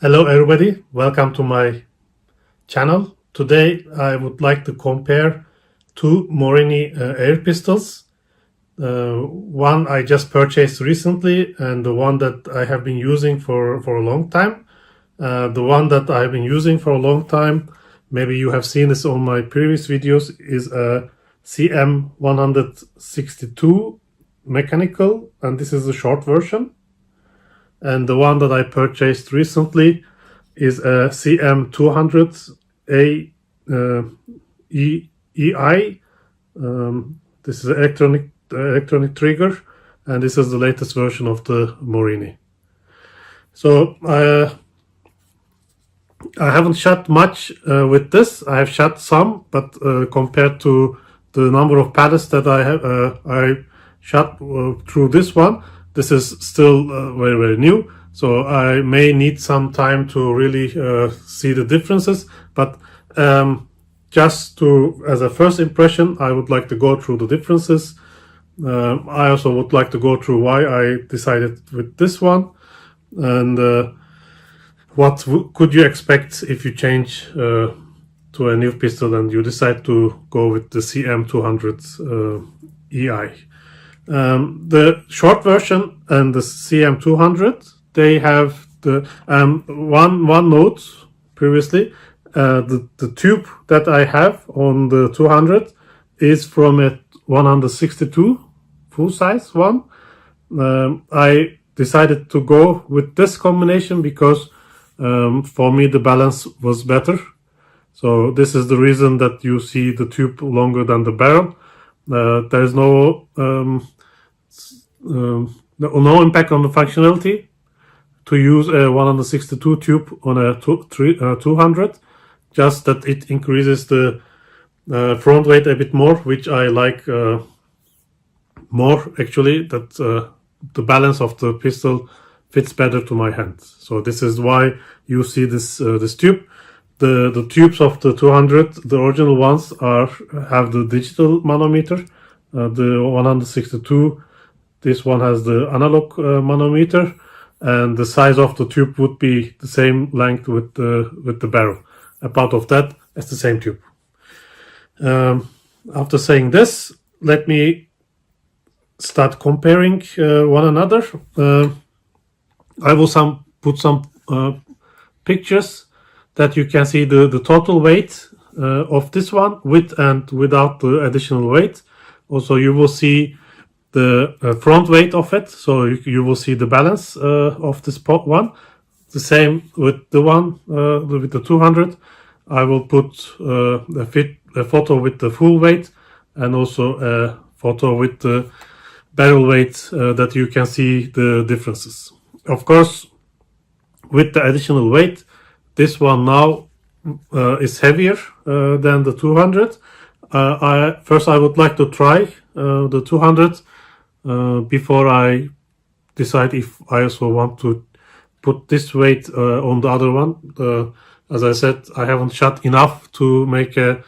Hello everybody, welcome to my channel. Today I would like to compare two Morini air pistols. One I just purchased recently and the one that I have been using for a long time. The one that I've been using for a long time, maybe you have seen this on my previous videos, is a CM162 mechanical, and this is the short version. And the one that I purchased recently is a CM200ei EI. This is an electronic trigger, and this is the latest version of the Morini. So I haven't shot much with this. I have shot some, but compared to the number of pellets that I shot through this one, this is still very new. So I may need some time to really see the differences. But just as a first impression, I would like to go through the differences. I also would like to go through why I decided with this one, and what could you expect if you change to a new pistol and you decide to go with the CM200ei. The short version and the CM200, they have the one note previously. The tube that I have on the 200 is from a 162 full size one. I decided to go with this combination because for me the balance was better. So this is the reason that you see the tube longer than the barrel. There is no impact on the functionality to use a 162 tube on a 200, just that it increases the front weight a bit more, which I like more actually, that the balance of the pistol fits better to my hand. So this is why you see this tube. The tubes of the 200, the original ones, have the digital manometer. The 162, this one has the analog manometer, and the size of the tube would be the same length with the barrel. A part of that is the same tube. After saying this, let me start comparing one another. I will put some pictures that you can see the total weight of this one, with and without the additional weight. Also, you will see the front weight of it, so you will see the balance of this one. The same with the one with the 200. I will put a photo with the full weight, and also a photo with the barrel weight, that you can see the differences. Of course, with the additional weight, this one now is heavier than the 200. First I would like to try the 200 before I decide if I also want to put this weight on the other one. As I said, I haven't shot enough to make a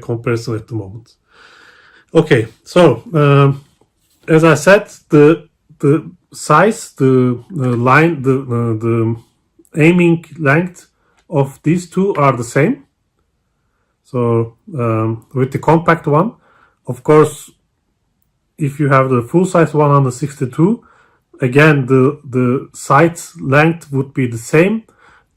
comparison at the moment. Okay, so as I said, the size, the line, the aiming length of these two are the same. So with the compact one, of course, if you have the full size 162, again the sight length would be the same.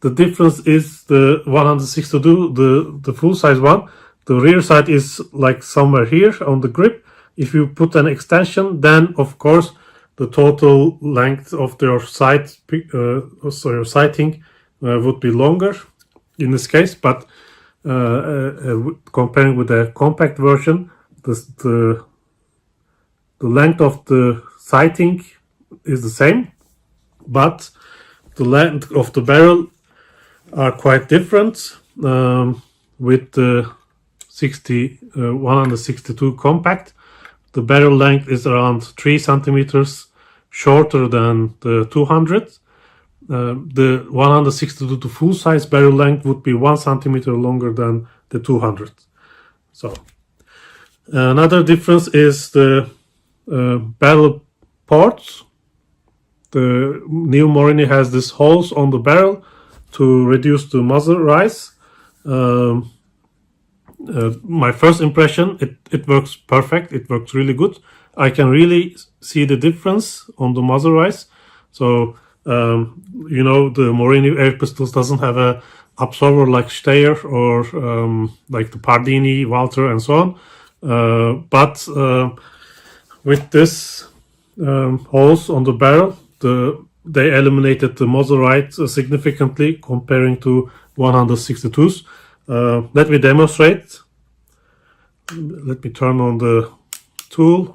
The difference is the 162, the full size one, the rear sight is like somewhere here on the grip. If you put an extension, then of course the total length of your sight, so your sighting would be longer in this case. But comparing with the compact version, the length of the sighting is the same, but the length of the barrel are quite different. With the 162 compact, the barrel length is around 3 centimeters shorter than the 200. The 162 to full size barrel length would be 1 centimeter longer than the 200. So another difference is the barrel ports. the new Morini has this holes on the barrel to reduce the muzzle rise. My first impression, it works perfect. It works really good. I can really see the difference on the muzzle rise. So you know, the Morini air pistols doesn't have a absorber like Steyr or like the Pardini, Walter, and so on. But with this holes on the barrel, they eliminated the muzzle rise significantly comparing to 162s. Let me demonstrate. Let me turn on the tool.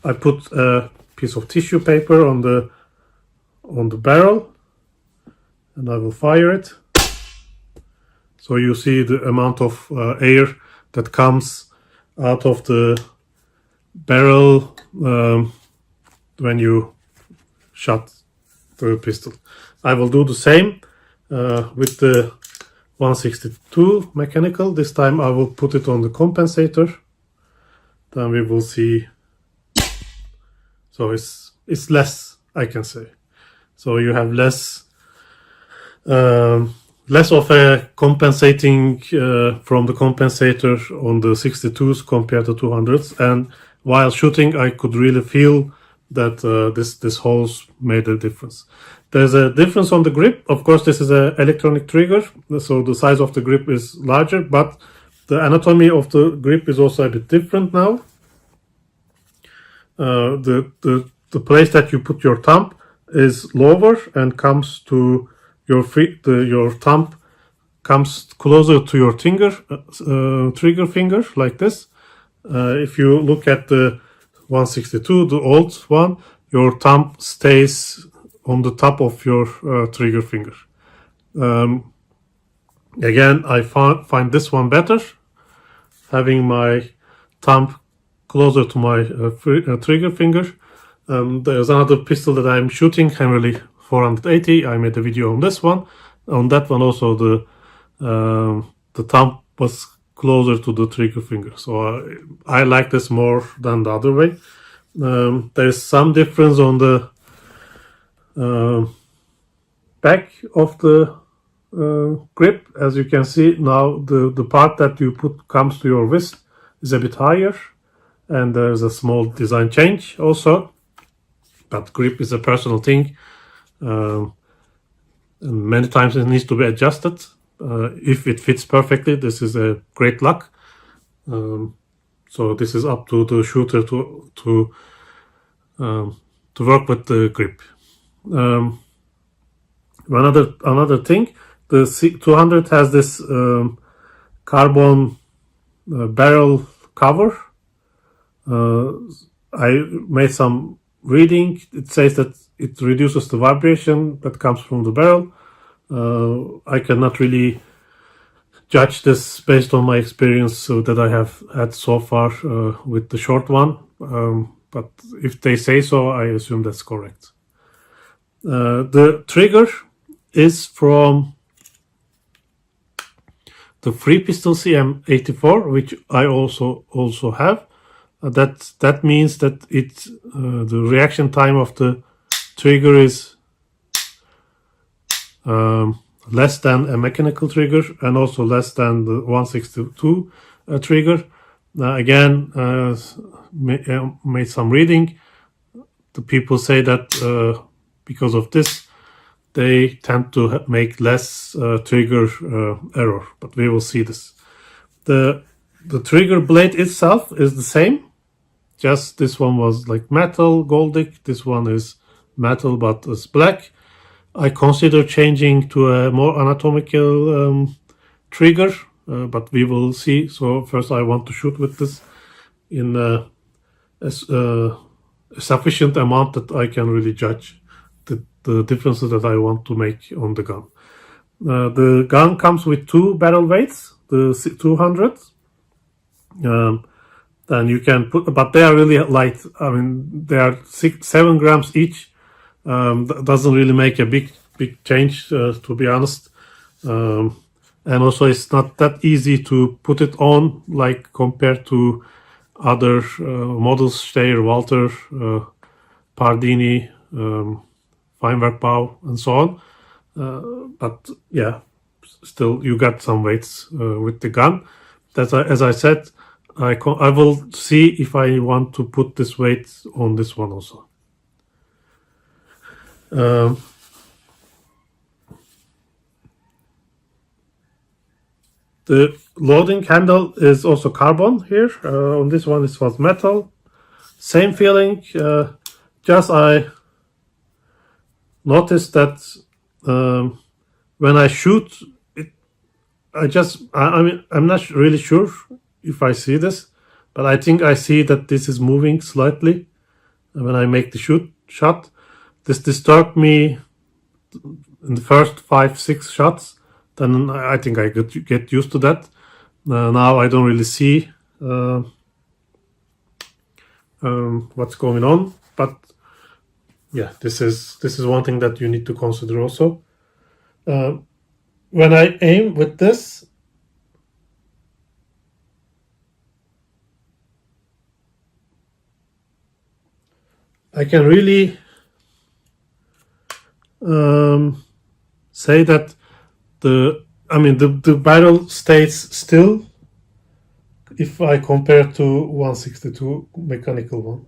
I put a piece of tissue paper on the barrel, and I will fire it. So you see the amount of air that comes out of the barrel when you shot the pistol. I will do the same with the 162 mechanical. This time I will put it on the compensator. Then we will see. So it's less, I can say. So you have less of a compensating from the compensator on the 62s compared to 200s. And while shooting, I could really feel that this holes made a difference. There's a difference on the grip. Of course, this is an electronic trigger, so the size of the grip is larger, but the anatomy of the grip is also a bit different now. The place that you put your thumb is lower and comes to your thumb comes closer to your trigger finger, like this. If you look at the 162, the old one, your thumb stays on the top of your trigger finger. Again, I find this one better, having my thumb closer to my trigger finger. There's another pistol that I'm shooting, Henry 480. I made a video on this one. On that one also, the thumb was closer to the trigger finger. So I like this more than the other way. There's some difference on the back of the grip. As you can see now, the part that you put comes to your wrist is a bit higher, and there's a small design change also. But grip is a personal thing, and many times it needs to be adjusted. If it fits perfectly, this is a great luck. So this is up to the shooter to work with the grip. Another thing, the 200 has this carbon barrel cover. I made some reading. It says that it reduces the vibration that comes from the barrel. I cannot really judge this based on my experience that I have had so far with the short one. But if they say so, I assume that's correct. The trigger is from the free pistol CM84, which I also have. That means that the reaction time of the trigger is less than a mechanical trigger, and also less than the 162 trigger. Again, made some reading. The people say that because of this, they tend to make less trigger error, but we will see this. The trigger blade itself is the same, just this one was like metal, goldic. This one is metal, but it's black. I consider changing to a more anatomical trigger, but we will see. So first I want to shoot with this in a sufficient amount that I can really judge the differences that I want to make on the gun. The gun comes with two barrel weights, the 200. Then you can put, but they are really light. I mean, they are 7 grams each. That doesn't really make a big change, to be honest. And also it's not that easy to put it on, like compared to other models, Steyr, Walter, Pardini, Feinwerk bow, and so on. But yeah, still you got some weights with the gun. As I said, I will see if I want to put this weight on this one also. The loading handle is also carbon here. On this one it was metal. Same feeling. Just I noticed that when I shoot it, I mean, I'm not really sure if I see this, but I think I see that this is moving slightly when I make the shot. This disturbed me in the first 5-6 shots. Then I think I get used to that. Now I don't really see what's going on, but yeah, this is one thing that you need to consider also. When I aim with this, I can really say that the barrel stays still if I compare to 162 mechanical one.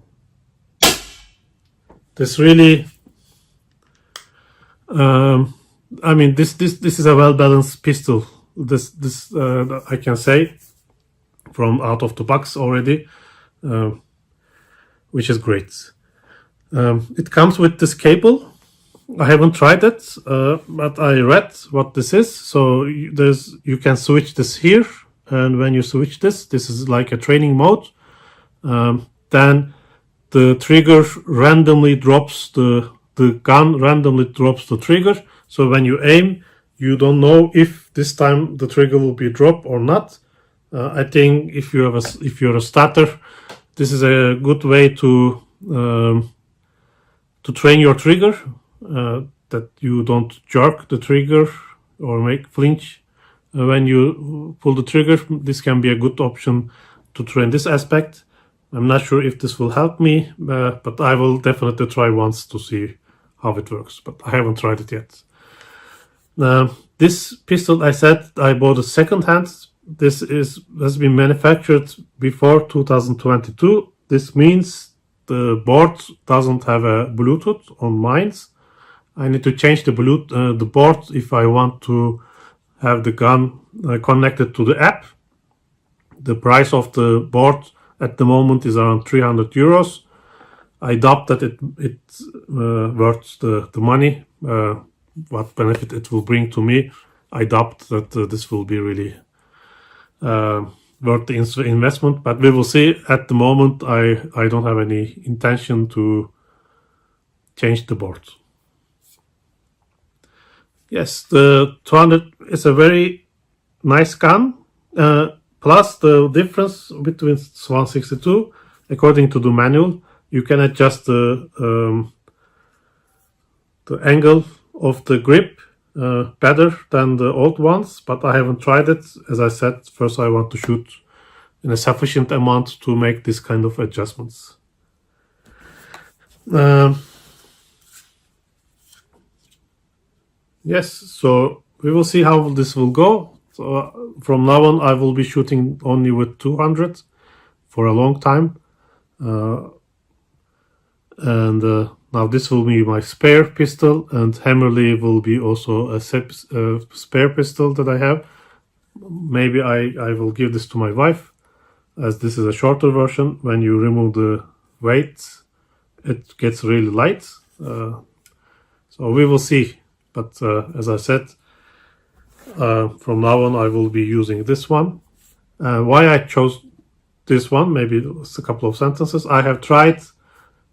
This really, this is a well-balanced pistol. This I can say from out of the box already, which is great. It comes with this cable. I haven't tried it, but I read what this is. So you can switch this here, and when you switch this is like a training mode. Then the trigger randomly drops the gun randomly drops the trigger. So when you aim, you don't know if this time the trigger will be dropped or not. I think if you're a starter, this is a good way to train your trigger, that you don't jerk the trigger or make flinch when you pull the trigger. This can be a good option to train this aspect. I'm not sure if this will help me, but I will definitely try once to see how it works, but I haven't tried it yet. This pistol, I said I bought a second hand. This has been manufactured before 2022. This means the board doesn't have a Bluetooth on mine. I need to change the board if I want to have the gun connected to the app. The price of the board at the moment is around 300 euros. I doubt that it worth the money. What benefit it will bring to me, I doubt that this will be really worth the investment, but we will see. At the moment, I don't have any intention to change the board. Yes, the 200 is a very nice gun. Plus the difference between 162, according to the manual, you can adjust the angle of the grip better than the old ones, but I haven't tried it. As I said, first I want to shoot in a sufficient amount to make this kind of adjustments. Yes, so we will see how this will go. So from now on I will be shooting only with 200 for a long time, and now this will be my spare pistol, and Hammerly will be also a spare pistol that I have. Maybe I will give this to my wife, as this is a shorter version. When you remove the weight, it gets really light. So we will see. But as I said, from now on I will be using this one. Why I chose this one, maybe it's a couple of sentences. I have tried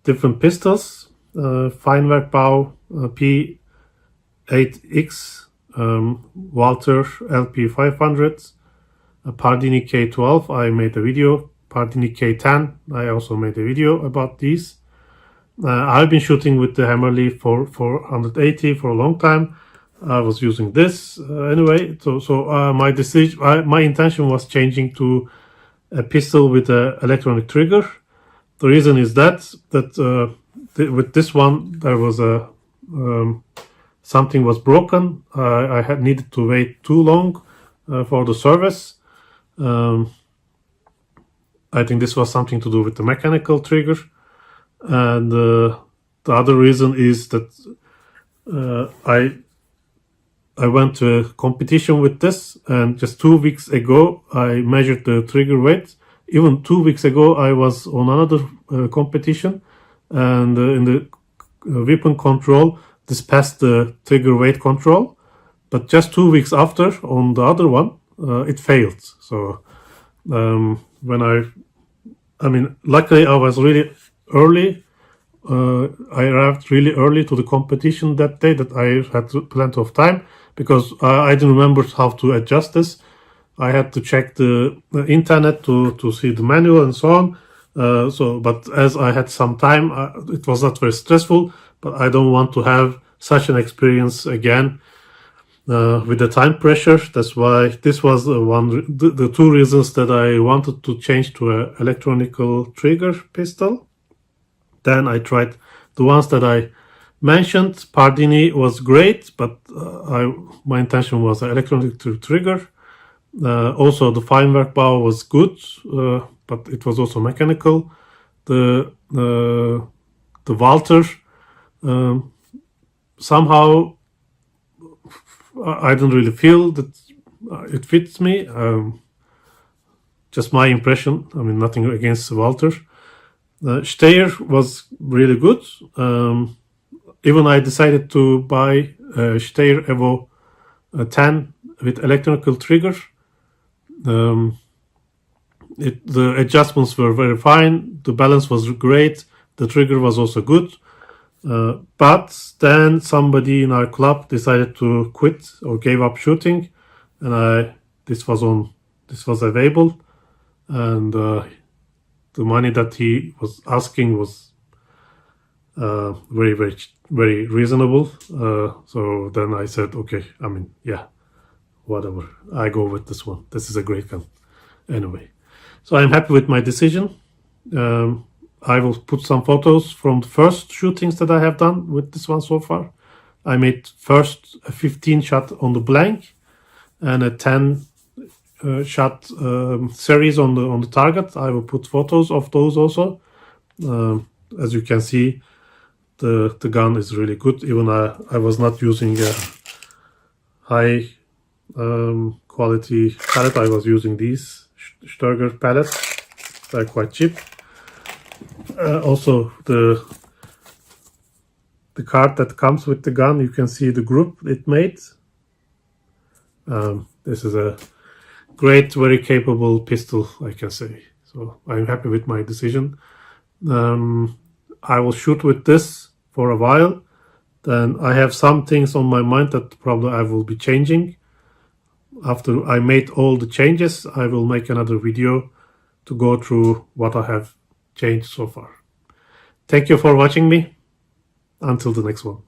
different pistols, Feinwerk bow, P8X, Walter LP500, Pardini K12. I made a video. Pardini K10. I also made a video about these. I've been shooting with the Hammerly for 480 for a long time. I was using this anyway. So my intention was changing to a pistol with an electronic trigger. The reason is that with this one there was a something was broken. I had needed to wait too long for the service. I think this was something to do with the mechanical trigger, and the other reason is that I went to a competition with this, and just 2 weeks ago I measured the trigger weight. Even 2 weeks ago I was on another competition, and in the weapon control this passed the trigger weight control, but just 2 weeks after on the other one it failed. So when I mean, luckily I was really early. I arrived really early to the competition that day, that I had plenty of time, because I didn't remember how to adjust this. I had to check the internet to see the manual and so on. But as I had some time, it was not very stressful, but I don't want to have such an experience again with the time pressure. That's why this was the two reasons that I wanted to change to an electronical trigger pistol. Then I tried the ones that I mentioned. Pardini was great, but my intention was an electronic trigger. Also, the firework bow was good, but it was also mechanical. The Walther, somehow I didn't really feel that it fits me. Just my impression. I mean, nothing against Walther. Steyr was really good. Even I decided to buy Steyr Evo 10 with electronical trigger. The adjustments were very fine. The balance was great. The trigger was also good. But then somebody in our club decided to quit or gave up shooting, and this was available, and the money that he was asking was very, very, very reasonable. So then I said, okay, I mean, yeah, whatever. I go with this one. This is a great gun. Anyway, so I'm happy with my decision. I will put some photos from the first shootings that I have done with this one so far. I made first a 15 shot on the blank and a 10 shot series on the target. I will put photos of those also. As you can see, the gun is really good. Even I was not using a high quality pallet. I was using these Sturger pallets. They're quite cheap. Also, the card that comes with the gun, you can see the group it made. This is a great, very capable pistol, I can say. So I'm happy with my decision. I will shoot with this for a while. Then I have some things on my mind that probably I will be changing. After I made all the changes, I will make another video to go through what I have changed so far. Thank you for watching me. Until the next one.